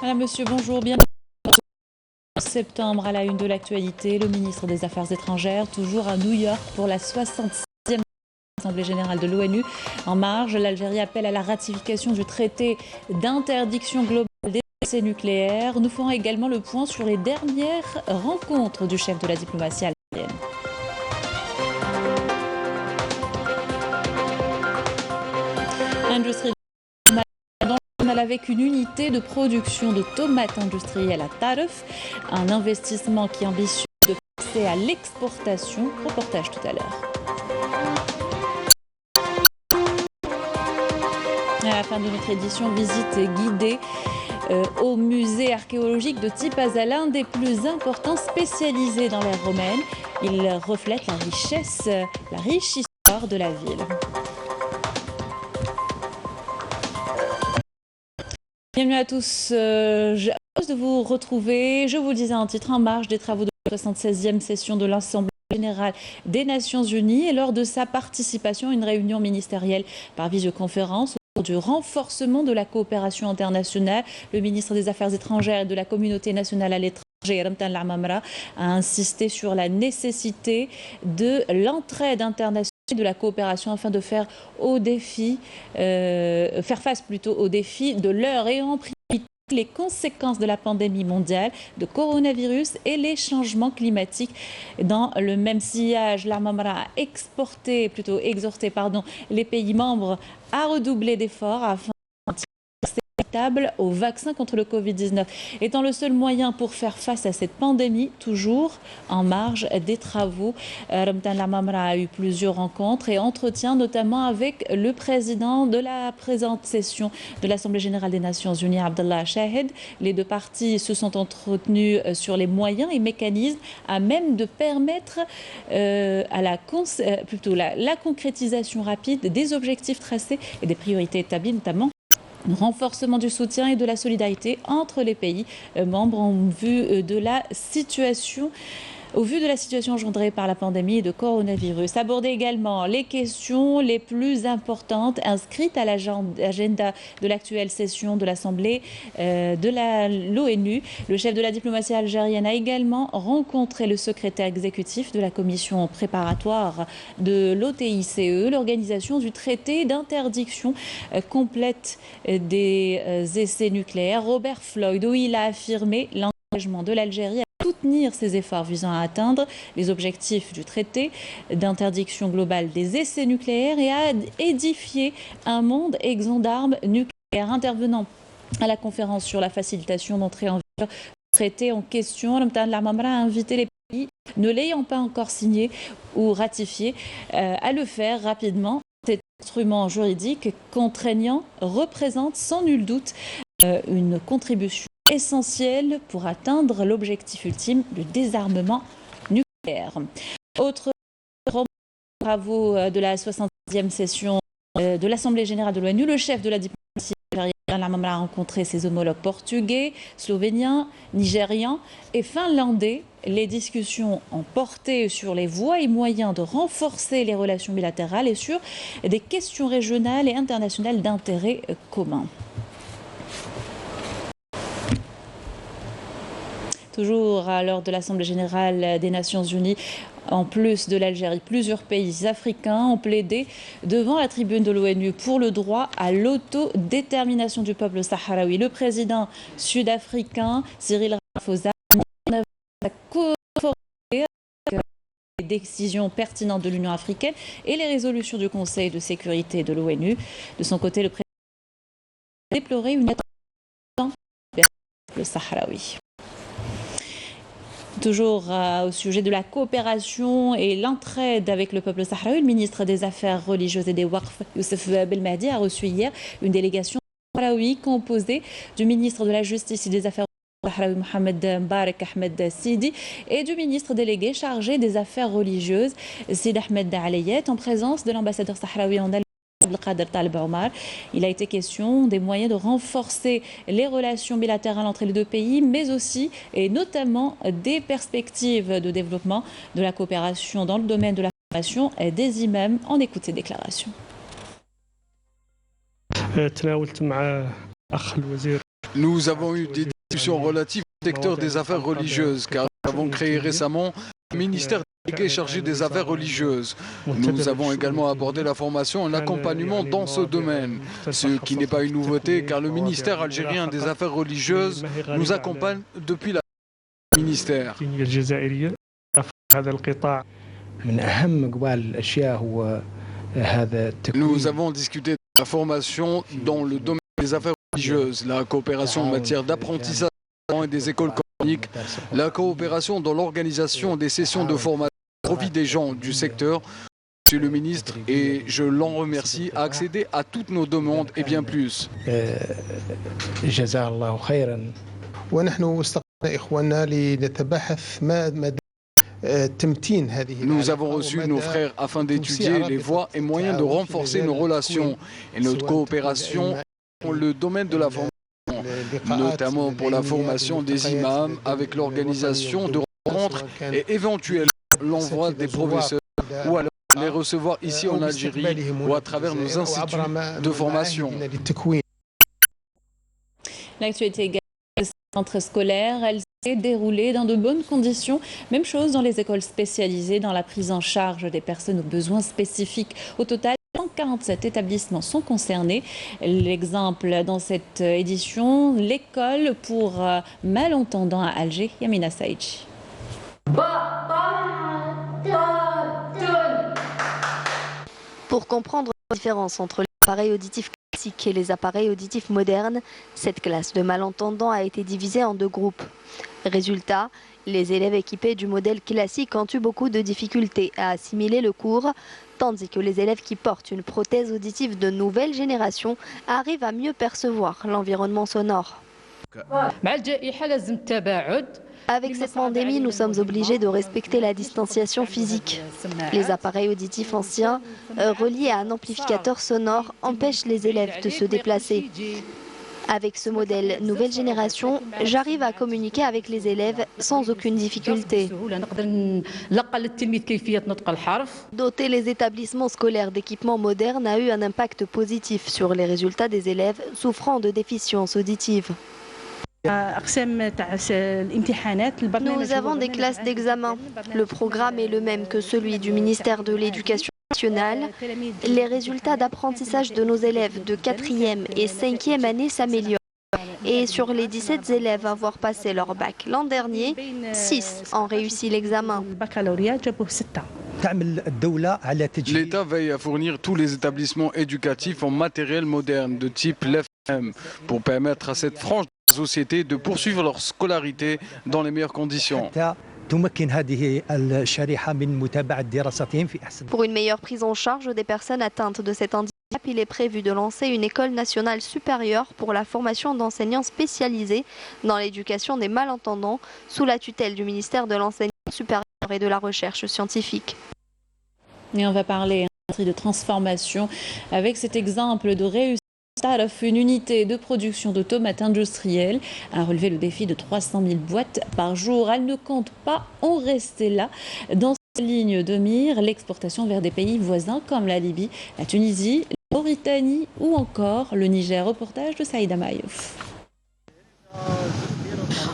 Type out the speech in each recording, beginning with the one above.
Madame, Monsieur, bonjour. Bien septembre à la une de l'actualité, le ministre des Affaires étrangères, toujours à New York pour la 66e Assemblée générale de l'ONU. En marge, l'Algérie appelle à la ratification du traité d'interdiction globale des essais nucléaires. Nous ferons également le point sur les dernières rencontres du chef de la diplomatie algérienne. Industrie avec une unité de production de tomates industrielles à Taref, un investissement qui est ambitieux de passer à l'exportation. Reportage tout à l'heure. À la fin de notre édition, visite guidée au musée archéologique de Tipaza, l'un des plus importants spécialisés dans l'ère romaine. Il reflète la riche histoire de la ville. Bienvenue à tous, j'ai hâte de vous retrouver. Je vous le disais en titre, en marge des travaux de la 76e session de l'Assemblée générale des Nations Unies et lors de sa participation à une réunion ministérielle par visioconférence autour du renforcement de la coopération internationale. Le ministre des Affaires étrangères et de la communauté nationale à l'étranger, Ramtan Lamamra, a insisté sur la nécessité de l'entraide internationale, de la coopération afin de faire face aux défis de l'heure et en priorité les conséquences de la pandémie mondiale de coronavirus et les changements climatiques. Dans le même sillage, l'Amamra a exhorté les pays membres à redoubler d'efforts afin au vaccin contre le Covid-19 étant le seul moyen pour faire face à cette pandémie, toujours en marge des travaux. Ramtan Lamamra a eu plusieurs rencontres et entretiens, notamment avec le président de la présente session de l'Assemblée générale des Nations Unies, Abdallah Shahid. Les deux parties se sont entretenues sur les moyens et mécanismes à même de permettre la concrétisation rapide des objectifs tracés et des priorités établies, notamment renforcement du soutien et de la solidarité entre les pays membres au vu de la situation engendrée par la pandémie de coronavirus. Aborder également les questions les plus importantes inscrites à l'agenda de l'actuelle session de l'Assemblée de l'ONU. Le chef de la diplomatie algérienne a également rencontré le secrétaire exécutif de la commission préparatoire de l'OTICE, l'organisation du traité d'interdiction complète des essais nucléaires, Robert Floyd, où il a affirmé l'engagement de l'Algérie soutenir ces efforts visant à atteindre les objectifs du traité d'interdiction globale des essais nucléaires et à édifier un monde exempt d'armes nucléaires. Intervenant à la conférence sur la facilitation d'entrée en vigueur du traité en question, Ramtan Lamamra a invité les pays ne l'ayant pas encore signé ou ratifié à le faire rapidement. Cet instrument juridique contraignant représente sans nul doute une contribution essentiel pour atteindre l'objectif ultime du désarmement nucléaire. Autre travaux de la 60e session de l'Assemblée générale de l'ONU, le chef de la diplomatie algérienne a rencontré ses homologues portugais, slovéniens, nigérians et finlandais. Les discussions ont porté sur les voies et moyens de renforcer les relations bilatérales et sur des questions régionales et internationales d'intérêt commun. Toujours à l'heure de l'Assemblée générale des Nations Unies, en plus de l'Algérie, plusieurs pays africains ont plaidé devant la tribune de l'ONU pour le droit à l'autodétermination du peuple sahraoui. Le président sud-africain Cyril Ramaphosa a conforté les décisions pertinentes de l'Union africaine et les résolutions du Conseil de sécurité de l'ONU. De son côté, le président a déploré une atteinte au peuple sahraoui. Toujours au sujet de la coopération et l'entraide avec le peuple sahraoui, le ministre des Affaires religieuses et des Waqf, Youssef Belmahdi, a reçu hier une délégation sahraoui composée du ministre de la Justice et des Affaires sahraoui Mohamed Mbarek Ahmed Sidi et du ministre délégué chargé des Affaires religieuses Sid Ahmed Aleyet, en présence de l'ambassadeur sahraoui en Algérie. Il a été question des moyens de renforcer les relations bilatérales entre les deux pays, mais aussi et notamment des perspectives de développement de la coopération dans le domaine de la formation des imams. On écoute ces déclarations. Nous avons eu des discussions relatives au secteur des affaires religieuses, car nous avons créé récemment un ministère délégué chargé des affaires religieuses. Nous avons également abordé la formation et l'accompagnement dans ce domaine, ce qui n'est pas une nouveauté, car le ministère algérien des affaires religieuses nous accompagne depuis la ministère. Nous avons discuté de la formation dans le domaine des affaires religieuses, la coopération en matière d'apprentissage et des écoles coraniques, la coopération dans l'organisation des sessions de formation au profit des gens du secteur. Monsieur le ministre, et je l'en remercie, a accédé à toutes nos demandes et bien plus. Nous avons reçu nos frères afin d'étudier les voies et moyens de renforcer nos relations et notre coopération dans le domaine de la formation, notamment pour la formation des imams avec l'organisation de rencontres et éventuellement l'envoi des professeurs ou alors les recevoir ici en Algérie ou à travers nos instituts de formation. L'actualité également des centres scolaires, elle s'est déroulée dans de bonnes conditions. Même chose dans les écoles spécialisées dans la prise en charge des personnes aux besoins spécifiques. Au total, 147 établissements sont concernés. L'exemple dans cette édition, l'école pour malentendants à Alger, Yamina Saïdji. Pour comprendre la différence entre les appareils auditifs classiques et les appareils auditifs modernes, cette classe de malentendants a été divisée en deux groupes. Résultat, les élèves équipés du modèle classique ont eu beaucoup de difficultés à assimiler le cours, tandis que les élèves qui portent une prothèse auditive de nouvelle génération arrivent à mieux percevoir l'environnement sonore. Avec cette pandémie, nous sommes obligés de respecter la distanciation physique. Les appareils auditifs anciens, reliés à un amplificateur sonore, empêchent les élèves de se déplacer. Avec ce modèle nouvelle génération, j'arrive à communiquer avec les élèves sans aucune difficulté. Doter les établissements scolaires d'équipements modernes a eu un impact positif sur les résultats des élèves souffrant de déficiences auditives. Nous avons des classes d'examen. Le programme est le même que celui du ministère de l'Éducation nationale. Les résultats d'apprentissage de nos élèves de 4e et 5e année s'améliorent. Et sur les 17 élèves à avoir passé leur bac l'an dernier, 6 ont réussi l'examen. L'État veille à fournir tous les établissements éducatifs en matériel moderne de type LEFM pour permettre à cette frange de la société de poursuivre leur scolarité dans les meilleures conditions. Pour une meilleure prise en charge des personnes atteintes de cet handicap, il est prévu de lancer une école nationale supérieure pour la formation d'enseignants spécialisés dans l'éducation des malentendants sous la tutelle du ministère de l'Enseignement supérieur et de la Recherche scientifique. Et on va parler de transformation avec cet exemple de réussite. Taraf, une unité de production de tomates industrielles, a relevé le défi de 300 000 boîtes par jour. Elle ne compte pas en rester là. Dans cette ligne de mire, l'exportation vers des pays voisins comme la Libye, la Tunisie, la Mauritanie ou encore le Niger. Reportage de Saïda Mayouf.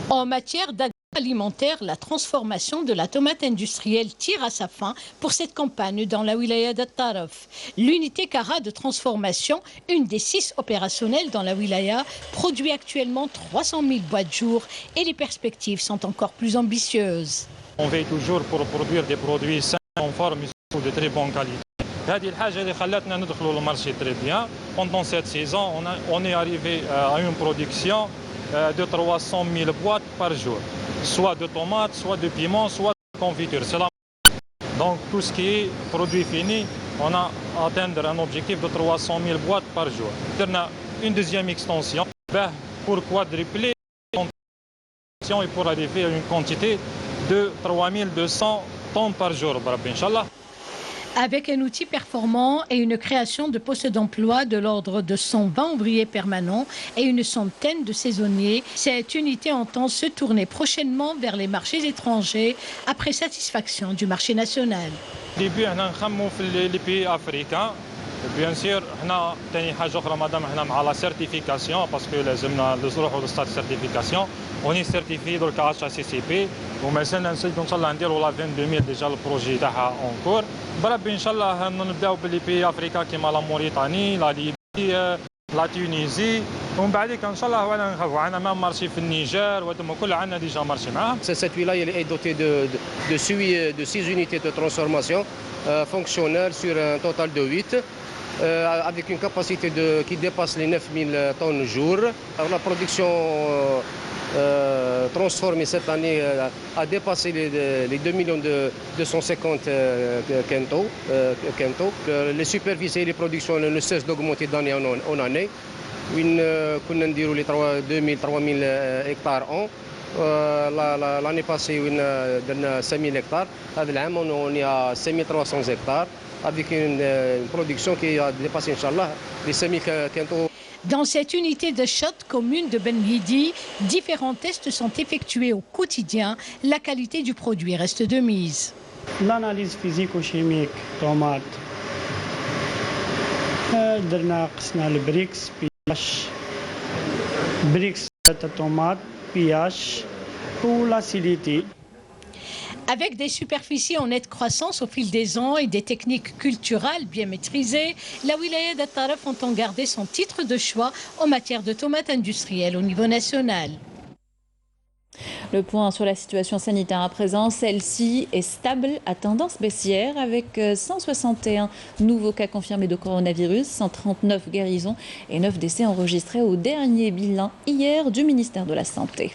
En matière alimentaire, la transformation de la tomate industrielle tire à sa fin pour cette campagne dans la wilaya de Taraf. L'unité Cara de transformation, une des 6 opérationnelles dans la wilaya, produit actuellement 300 000 boîtes jour et les perspectives sont encore plus ambitieuses. On veille toujours pour produire des produits sains, conformes et de très bonne qualité. Pendant cette saison, on est arrivé à une production de 300 000 boîtes par jour, soit de tomates, soit de piments, soit de confiture. Donc tout ce qui est produit fini, on a atteindre un objectif de 300 000 boîtes par jour. On a une deuxième extension pour quadrupler et pour arriver à une quantité de 3200 tonnes par jour, Inch'Allah. Avec un outil performant et une création de postes d'emploi de l'ordre de 120 ouvriers permanents et une centaine de saisonniers, cette unité entend se tourner prochainement vers les marchés étrangers après satisfaction du marché national. Au début, on a les pays africains. Bien sûr, on a la certification parce que les hommes ont le stade de certification. On est certifié dans le HACCP ومازلنا نسيو ان شاء الله نديروا لا 22000 ديجا البروجي تاعها اونكور بربي ان شاء الله نبداو باللي بي افريكا كيما لا موريتاني لا ليبي لا تونيزي ومن بعديك ان شاء الله ولا نخافوا عندنا ما مارشي في النيجر وهذوما كل عندنا ديجا مارشي معاهم. Cette wilaya est dotée de 6 unités de transformation fonctionnelles sur un total de 8. Avec une capacité qui dépasse les 9000 tonnes jour. Alors, la production transformée cette année a dépassé les 2 250 quintaux. Les superficies et les productions ne cessent d'augmenter d'année en année. كنا نديروا لي 2000-3000 هكتار ان l'année passée درنا 5000 هكتار هذا العام on est à 5300 hectares avec une production qui a dépassé inchallah les 5000 quintaux. Dans cette unité de shot commune de Ben Mhidi, différents tests sont effectués au quotidien. La qualité du produit reste de mise. L'analyse physico-chimique tomate. درنا قسنا البريكس بياش بريكس الطوماط بياش والاسيديتي. Avec des superficies en nette croissance au fil des ans et des techniques culturales bien maîtrisées, la wilaya de Taraf entend garder son titre de choix en matière de tomates industrielles au niveau national. Le point sur la situation sanitaire à présent, celle-ci est stable à tendance baissière avec 161 nouveaux cas confirmés de coronavirus, 139 guérisons et 9 décès enregistrés au dernier bilan hier du ministère de la Santé.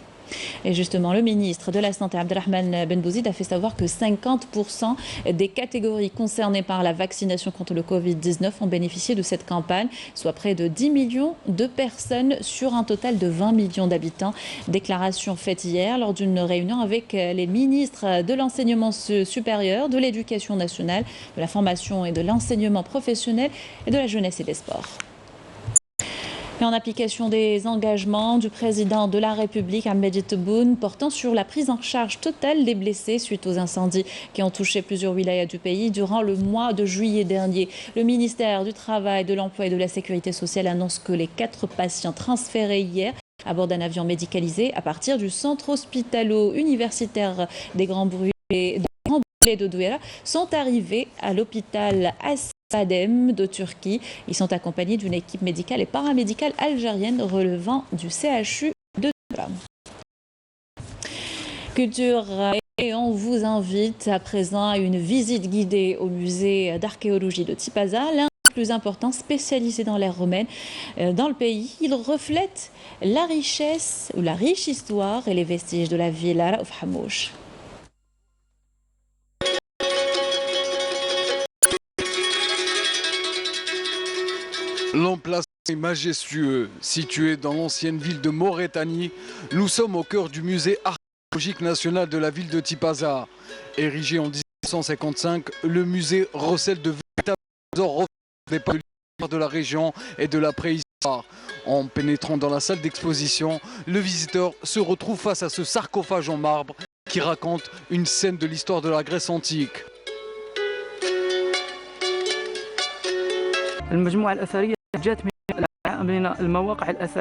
Et justement, le ministre de la Santé, Abdelrahman Ben Bouzid, a fait savoir que 50% des catégories concernées par la vaccination contre le Covid-19 ont bénéficié de cette campagne, soit près de 10 millions de personnes sur un total de 20 millions d'habitants. Déclaration faite hier lors d'une réunion avec les ministres de l'enseignement supérieur, de l'éducation nationale, de la formation et de l'enseignement professionnel et de la jeunesse et des sports. Et en application des engagements du président de la République, Ahmed Tebboune, portant sur la prise en charge totale des blessés suite aux incendies qui ont touché plusieurs wilayas du pays durant le mois de juillet dernier. Le ministère du Travail, de l'Emploi et de la Sécurité sociale annonce que les 4 patients transférés hier à bord d'un avion médicalisé à partir du centre hospitalo-universitaire des Grands Brûlés de Douala sont arrivés à l'hôpital Adem de Turquie. Ils sont accompagnés d'une équipe médicale et paramédicale algérienne relevant du CHU de Douala. Culture et on vous invite à présent à une visite guidée au musée d'archéologie de Tipaza, l'un des plus importants spécialisé dans l'ère romaine dans le pays. Il reflète la richesse ou la riche histoire et les vestiges de la ville of Hamouch. L'emplacement est majestueux, situé dans l'ancienne ville de Mauritanie. Nous sommes au cœur du musée archéologique national de la ville de Tipaza. Érigé en 1955, le musée recèle de véritables trésors des de l'histoire de la région et de la préhistoire. En pénétrant dans la salle d'exposition, le visiteur se retrouve face à ce sarcophage en marbre qui raconte une scène de l'histoire de la Grèce antique.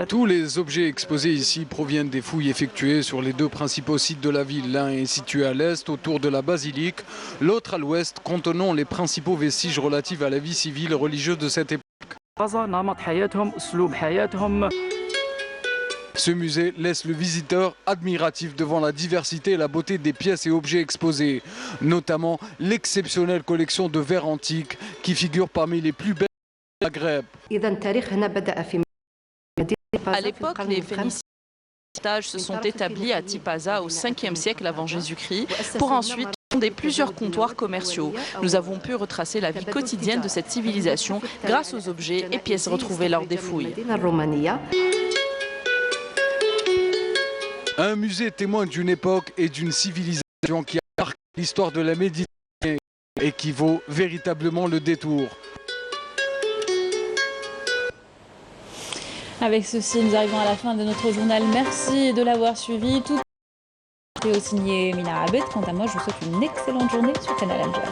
Tous les objets exposés ici proviennent des fouilles effectuées sur les 2 principaux sites de la ville. L'un est situé à l'est, autour de la basilique, l'autre à l'ouest, contenant les principaux vestiges relatifs à la vie civile et religieuse de cette époque. Ce musée laisse le visiteur admiratif devant la diversité et la beauté des pièces et objets exposés, notamment l'exceptionnelle collection de verres antiques qui figure parmi les plus belles du Maghreb. À l'époque, les Phéniciens se sont établis à Tipaza au 5e siècle avant Jésus-Christ pour ensuite fonder plusieurs comptoirs commerciaux. Nous avons pu retracer la vie quotidienne de cette civilisation grâce aux objets et pièces retrouvées lors des fouilles. Un musée témoin d'une époque et d'une civilisation qui a marqué l'histoire de la Méditerranée et qui vaut véritablement le détour. Avec ceci, nous arrivons à la fin de notre journal. Merci de l'avoir suivi. Tout est signé Mina Abed. Quant à moi, je vous souhaite une excellente journée sur Canal Algérie.